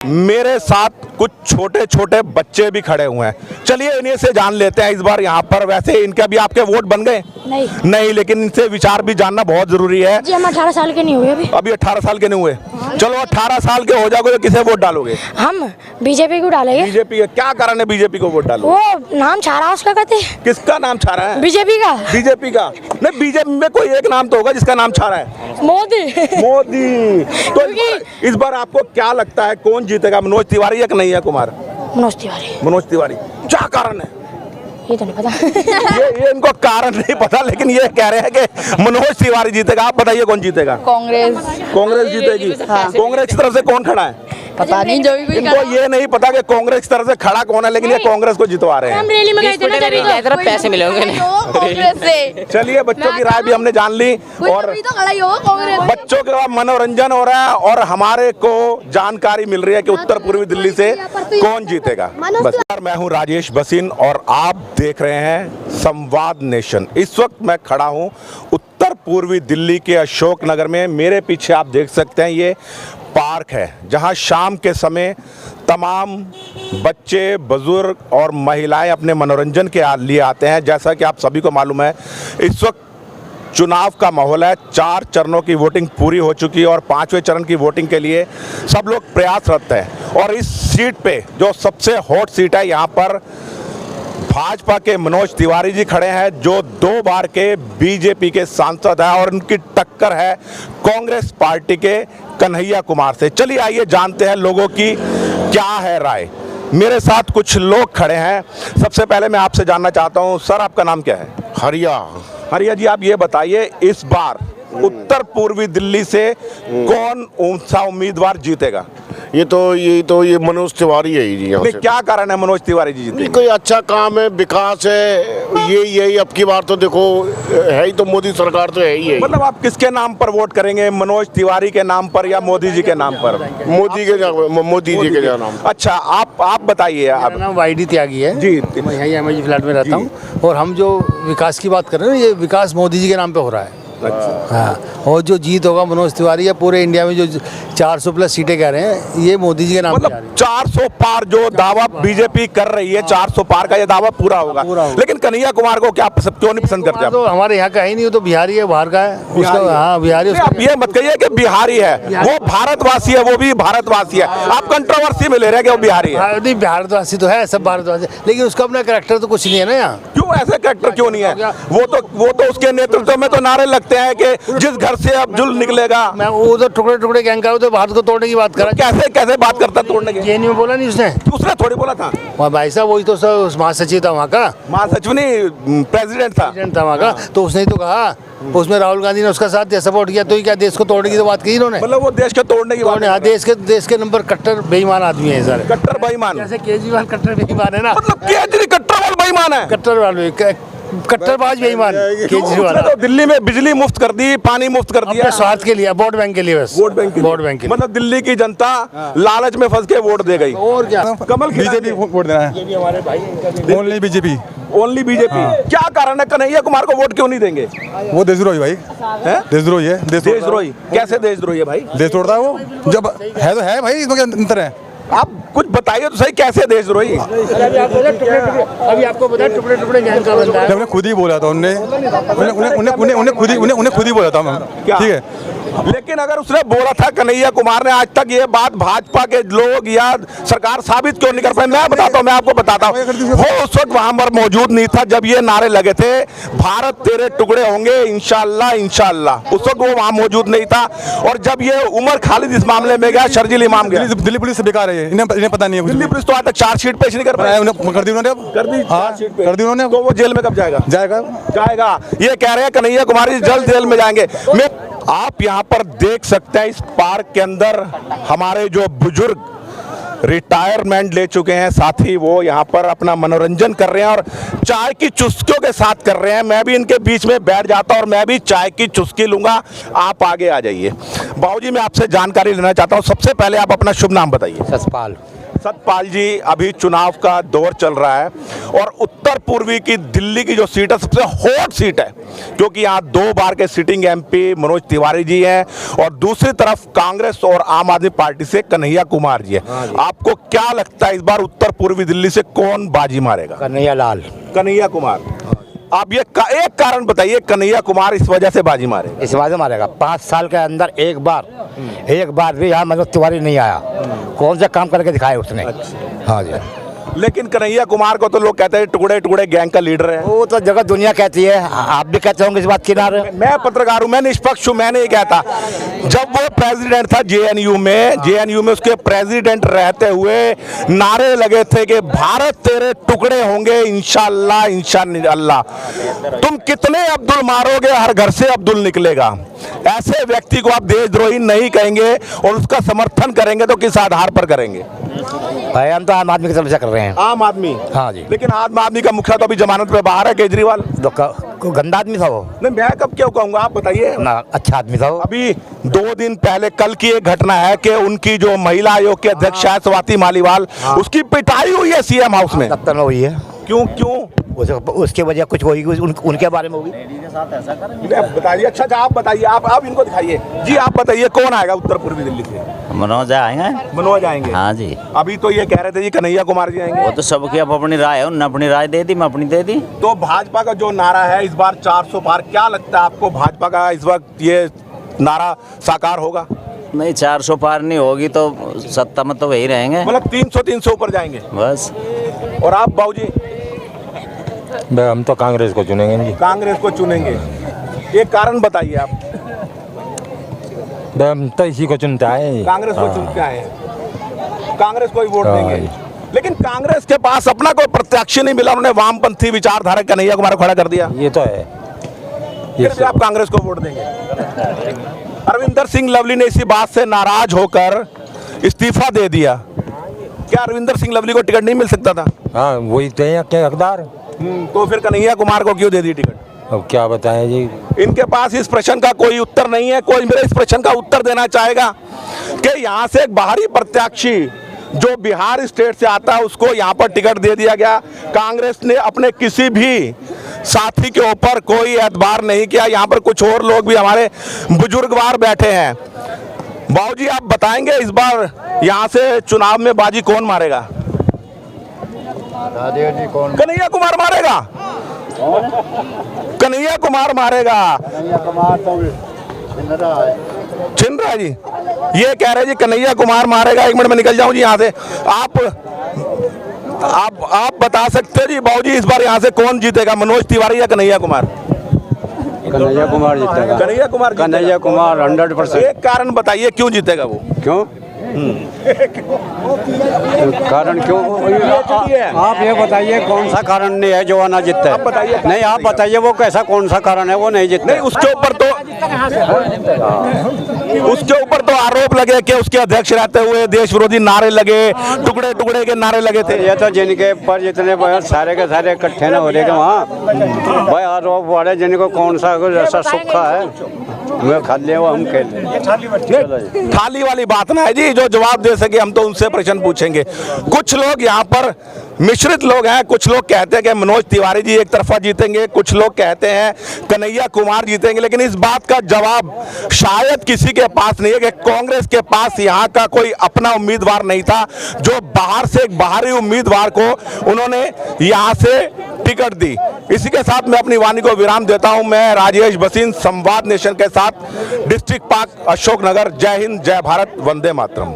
मेरे साथ कुछ छोटे छोटे बच्चे भी खड़े हुए हैं। चलिए इन्हीं से जान लेते हैं इस बार यहाँ पर। वैसे इनके भी आपके वोट बन गए? नहीं, लेकिन इनसे विचार भी जानना बहुत जरूरी है जी। हम 18 साल के नहीं हुए अभी 18 साल के नहीं हुए। चलो 18 साल के हो जाओगे तो किसे वोट डालोगे? हम बीजेपी को डालेंगे। बीजेपी? क्या कारण है बीजेपी को वोट डालो? वो नाम छा रहा उसका कहते। किसका नाम छा रहा है? बीजेपी का। बीजेपी का नहीं, बीजेपी में कोई एक नाम तो होगा जिसका नाम छा रहा है। मोदी। मोदी। तो इस बार आपको क्या लगता है कौन जीतेगा, मनोज तिवारी या कन्हैया कुमार? मनोज तिवारी। मनोज तिवारी। क्या कारण है? ये तो नहीं पता। ये इनको कारण नहीं पता, लेकिन ये कह रहे हैं कि मनोज तिवारी जीतेगा। आप बताइए कौन जीतेगा? कांग्रेस। कांग्रेस जीतेगी। कांग्रेस की तरफ से कौन खड़ा है? पता नहीं, जो भी इनको ये नहीं पता कि कांग्रेस की तरफ से खड़ा कौन है, लेकिन ये कांग्रेस को जितवा रहे हैं। हम रैली में गए थे ना तभी तो। पैसे मिलेंगे कांग्रेस से। चलिए बच्चों की राय भी हमने जान ली और बच्चों के मनोरंजन हो रहा है और हमारे को जानकारी मिल रही है कि उत्तर पूर्वी दिल्ली से कौन जीतेगा। बस मैं हूं राजेश बसिन और आप देख रहे हैं संवाद नेशन। इस वक्त मैं खड़ा हूं उत्तर पूर्वी दिल्ली के अशोक नगर में। मेरे पीछे आप देख सकते हैं ये पार्क है जहां शाम के समय तमाम बच्चे, बुजुर्ग और महिलाएं अपने मनोरंजन के लिए आते हैं। जैसा कि आप सभी को मालूम है इस वक्त चुनाव का माहौल है। 4 चरणों की वोटिंग पूरी हो चुकी है और 5वें चरण की वोटिंग के लिए सब लोग प्रयासरत हैं। और इस सीट पे जो सबसे हॉट सीट है यहाँ पर भाजपा के मनोज तिवारी जी खड़े हैं जो 2 बार के बीजेपी के सांसद हैं और उनकी टक्कर है कांग्रेस पार्टी के कन्हैया कुमार से। चलिए आइए जानते हैं लोगों की क्या है राय। मेरे साथ कुछ लोग खड़े हैं। सबसे पहले मैं आपसे जानना चाहता हूं, सर आपका नाम क्या है? हरिया जी, आप ये बताइए इस बार उत्तर पूर्वी दिल्ली से कौन सा उम्मीदवार जीतेगा? ये मनोज तिवारी है जी। यहाँ से क्या कारण है मनोज तिवारी जी जीते? कोई अच्छा काम है, विकास है, यही अब की बार तो देखो है ही तो मोदी सरकार तो है ही है। मतलब आप किसके नाम पर वोट करेंगे, मनोज तिवारी के नाम पर या मोदी जी के नाम पर? मोदी जी के नाम। अच्छा, आप बताइए। मेरा नाम वाईडी त्यागी है जी। मैं यहीं एमएजी फ्लैट में रहता हूँ और हम जो विकास की बात कर रहे हैं ये विकास मोदी जी के नाम पे हो रहा है। अच्छा। हाँ, और जो जीत होगा मनोज तिवारी या पूरे इंडिया में जो 400 प्लस सीटें कह रहे हैं ये मोदी जी के नाम पे आ रही मतलब 400 पार जो दावा बीजेपी कर रही है, 400 पार का ये दावा पूरा होगा। लेकिन कन्हैया कुमार को क्या क्यों नहीं पसंद करते? तो हमारे यहाँ का ही नहीं, वो तो बिहारी है, बाहर का है उसका। हाँ बिहारी। आप ये मत कहिए कि बिहारी है, वो भारतवासी है, वो भी भारतवासी है। आप कंट्रोवर्सी में ले रहे हैं कि वो बिहारी है। भारतवासी तो है, सब भारतवासी, लेकिन उसका अपना कैरेक्टर तो कुछ नहीं है ना यहाँ। क्यों ऐसे कैरेक्टर क्यों नहीं है? वो तो उसके नेतृत्व में तो नारे लगते हैं कि जिस घर से अब जुल्म निकलेगा। मैं वो तो टुकड़े टुकड़े गैंग का तो भारत को तोड़ने की बात कर रहा है। कैसे बात करता तोड़ने की? जेएनयू में बोला नहीं उसने थोड़ी बोला था। भाई साहब वही तो महासचिव था वहाँ का, महासचिव नहीं प्रेसिडेंट था वहाँ का। तो उसने तो कहा, उसमें राहुल गांधी ने उसका साथ दिया, सपोर्ट किया, तो ही क्या देश को तोड़ने की तो बात की इन्होंने। मतलब वो देश को तोड़ने की बात। हाँ, देश के नंबर कट्टर बेईमान आदमी है सारे। कट्टर बेईमान? जैसे केजरीवाल कट्टर बेईमान है ना, मतलब केजरी कट्टरवाल बेईमान है। कट्टरबाज बेईमान केजरीवाल। तो दिल्ली में बिजली मुफ्त कर दी, पानी मुफ्त कर दिया, स्वार्थ के लिए, वोट बैंक के लिए बस। वोट बैंक के लिए। मतलब दिल्ली की जनता लालच में फंस के वोट दे गई। और क्या? कमल बीजेपी वोट देना है। हमारे भाई ओनली बीजेपी। Only BJP. क्या कारण है कन्हैया कुमार को वोट क्यों नहीं देंगे? वो देशद्रोही भाई है। देशद्रोही है। देशद्रोही कैसे देशद्रोही है भाई? देश तोड़ता है वो, जब है तो है भाई, इसमें क्या अंतर है? आप कुछ बताइए तो सही, कैसे देशद्रोही? अभी आपको पता है टुकड़े टुकड़े गैंग का बंदा है। उन्हें खुद ही बोला था, उन्हें खुद ही बोला था। ठीक है, लेकिन अगर उसने बोला था कन्हैया कुमार ने, आज तक ये बात भाजपा के लोग या सरकार साबित क्यों नहीं कर पाए? मैं आपको बताता हूँ वो उस वक्त वहां पर मौजूद नहीं था जब ये नारे लगे थे, भारत तेरे टुकड़े होंगे इंशाअल्लाह इंशाअल्लाह। उस वक्त वो वहां मौजूद नहीं था। और जब ये उमर खालिद इस मामले में गया, शर्जील इमाम गया। दिल्ली पुलिस से बेकार है, इन्हें पता नहीं है। दिल्ली पुलिस तो आज तक चार्जशीट पेश नहीं कर पाई। कर दी उन्होंने, कर दी उन्होंने। तो वो जेल में कब जाएगा? ये कह रहे हैं कन्हैया कुमार जल्द जेल में जाएंगे। आप यहाँ पर देख सकते हैं इस पार्क के अंदर हमारे जो बुजुर्ग रिटायरमेंट ले चुके हैं साथी, वो यहाँ पर अपना मनोरंजन कर रहे हैं और चाय की चुस्कियों के साथ कर रहे हैं। मैं भी इनके बीच में बैठ जाता हूँ और मैं भी चाय की चुस्की लूंगा। आप आगे आ जाइए। बाबूजी मैं आपसे जानकारी लेना चाहता हूँ, सबसे पहले आप अपना शुभ नाम बताइए। सतपाल जी, अभी चुनाव का दौर चल रहा है और उत्तर पूर्वी की दिल्ली की जो सीट है सबसे हॉट सीट है, क्योंकि यहाँ 2 बार के सिटिंग एमपी मनोज तिवारी जी हैं और दूसरी तरफ कांग्रेस और आम आदमी पार्टी से कन्हैया कुमार जी है। आपको क्या लगता है इस बार उत्तर पूर्वी दिल्ली से कौन बाजी मारेगा? कन्हैया लाल। कन्हैया कुमार। आप ये एक कारण बताइए, कन्हैया कुमार इस वजह से बाजी मारे? इस बात में मारेगा, 5 साल के अंदर एक बार भी यहाँ मनोज तिवारी नहीं आया। कौन सा काम करके दिखाया उसने? हाँ जी। लेकिन कन्हैया कुमार को तो लोग कहते हैं टुकड़े टुकड़े गैंग का लीडर है। वो तो जगह दुनिया कहती है, आप भी कहते होंगे इस बात की नारे। मैं पत्रकार हूं, मैं निष्पक्ष हूं, मैं नहीं कहता। जब वो प्रेसिडेंट था जेएनयू में उसके प्रेसिडेंट रहते हुए नारे लगे थे कि भारत तेरे टुकड़े होंगे इंशाअल्लाह इंशाअल्लाह। तुम कितने अब्दुल मारोगे, हर घर से अब्दुल निकलेगा। ऐसे व्यक्ति को आप देशद्रोही नहीं कहेंगे और उसका समर्थन करेंगे तो किस आधार पर करेंगे? भाई हम तो आम आदमी की तरफ से कर रहे हैं। आम आदमी? हाँ जी। लेकिन आम आदमी का मुखिया तो अभी जमानत पे बाहर है, केजरीवाल। तो गंदा आदमी था वो? नहीं, मैं कब क्यों कहूंगा, आप बताइए ना। अच्छा आदमी था वो। अभी 2 दिन पहले कल की एक घटना है कि उनकी जो महिला आयोग के अध्यक्ष है स्वाति मालीवाल, उसकी पिटाई हुई है सीएम हाउस में। दफ्तर में हुई है। क्यों? उसके वजह कुछ होगी उनके बारे में होगी। बताइए। अच्छा आप बताइए, आप इनको दिखाइए जी। आप बताइए कौन आएगा उत्तर पूर्वी दिल्ली से? मनोज आएंगे। मनोज आएंगे? हाँ जी। अभी तो ये कह रहे थे जी कन्हैया कुमार जी आएंगे। वो तो सबकी अपनी राय है, उन्होंने अपनी राय दे दी, मैं अपनी दे दी। तो भाजपा का जो नारा है इस बार 400 पार, क्या लगता है आपको भाजपा का इस वक्त ये नारा साकार होगा? नहीं, 400 पार नहीं होगी तो सत्ता में तो वही रहेंगे, मतलब 300 ऊपर जाएंगे बस। और आप बाबूजी? हम तो कांग्रेस को चुनेंगे जी। कांग्रेस को चुनेंगे, एक कारण बताइए आप। हम तो इसी को चुनता है, कांग्रेस को चुनते हैं, कांग्रेस को ही वोट देंगे। लेकिन कांग्रेस के पास अपना कोई प्रत्याशी नहीं मिला, उन्होंने वामपंथी विचारधारा कन्हैया कुमार को खड़ा कर दिया। ये तो है। फिर भी आप कांग्रेस को वोट देंगे? अरविंदर सिंह लवली ने इसी बात से नाराज होकर इस्तीफा दे दिया। क्या अरविंदर सिंह लवली को टिकट नहीं मिल सकता था? हाँ, वही तो है क्या हकदार। तो फिर कन्हैया कुमार को क्यों दे दी टिकट? अब क्या बताएं जी। इनके पास इस प्रश्न का कोई उत्तर नहीं है। कोई मेरे इस प्रश्न का उत्तर देना चाहेगा कि यहाँ से एक बाहरी प्रत्याशी जो बिहार स्टेट से आता है उसको यहाँ पर टिकट दे दिया गया। कांग्रेस ने अपने किसी भी साथी के ऊपर कोई एतबार नहीं किया। यहाँ पर कुछ और लोग भी हमारे बुजुर्गवार बैठे हैं। बाबूजी आप बताएंगे इस बार यहाँ से चुनाव में बाजी कौन मारेगा? कन्हैया कुमार मारेगा? कन्हैया कुमार मारेगा। छिन रहा है जी, ये कह रहे जी कन्हैया कुमार मारेगा। 1 मिनट में निकल जाऊं जी यहाँ से। आप बता सकते हो जी बाबूजी इस बार यहाँ से कौन जीतेगा, मनोज तिवारी या कन्हैया कुमार? कन्हैया कुमार जीतेगा। कन्हैया कुमार? कन्हैया कुमार 100%। एक कारण बताइए क्यों जीतेगा वो? क्यों? कारण क्यों? आप ये बताइए कौन सा कारण नहीं है जो आना जीतता है? बताइए। नहीं, आप बताइए वो कैसा कौन सा कारण है वो नहीं जीतता? नहीं, उसके ऊपर तो आरोप लगे कि उसके अध्यक्ष रहते हुए देश विरोधी नारे लगे, टुकड़े टुकड़े के नारे लगे थे। ये तो जिनके पर जितने सारे के सारे इकट्ठे ना हो रहे वहाँ भाई आरोप वाले जिनको कौन सा ऐसा सुखा है मैं खा लिया वो हम खेल। थाली वाली बात ना है जी, जो जवाब दे सके हम तो उनसे प्रश्न पूछेंगे। कुछ लोग यहाँ पर मिश्रित लोग हैं। कुछ लोग कहते हैं कि मनोज तिवारी जी एक तरफा जीतेंगे, कुछ लोग कहते हैं कन्हैया कुमार जीतेंगे। लेकिन इस बात का जवाब शायद किसी के पास नहीं है कि कांग्रेस के पास यहाँ का कोई अपना उम्मीदवार नहीं था जो बाहर से एक बाहरी उम्मीदवार को उन्होंने यहाँ से टिकट दी। इसी के साथ मैं अपनी वाणी को विराम देता हूं। मैं राजेश बसीन, संवाद नेशन के साथ, डिस्ट्रिक्ट पार्क, अशोकनगर। जय हिंद, जय भारत, वंदे मातरम।